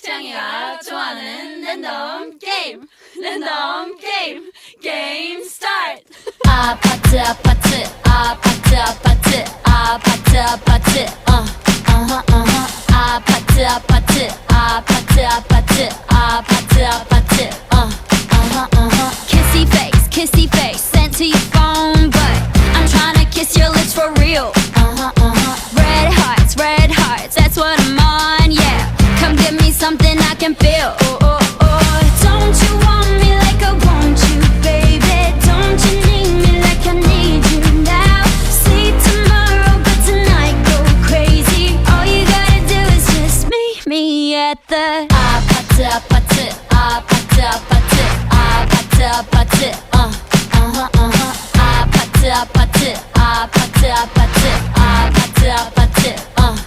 태양이가 좋아하는 랜덤 게임 랜덤 게임 게임 스타트 아파트 아파트 아파트 아파트 아파트 아파트 아파트 아파트 아파트 아파트 아파트 아파트 kissy face sent to your phone but I'm tryna kiss your lips for real red hearts that's what I'm on yeah come give me something I can feel don't you want me like I want you baby don't you need me like I need you now sleep tomorrow but tonight go crazy all you gotta do is just meet me at the 아파트 아파트 아파트 아파트 아파트 아파트 아파트 아파트 아파트 아파트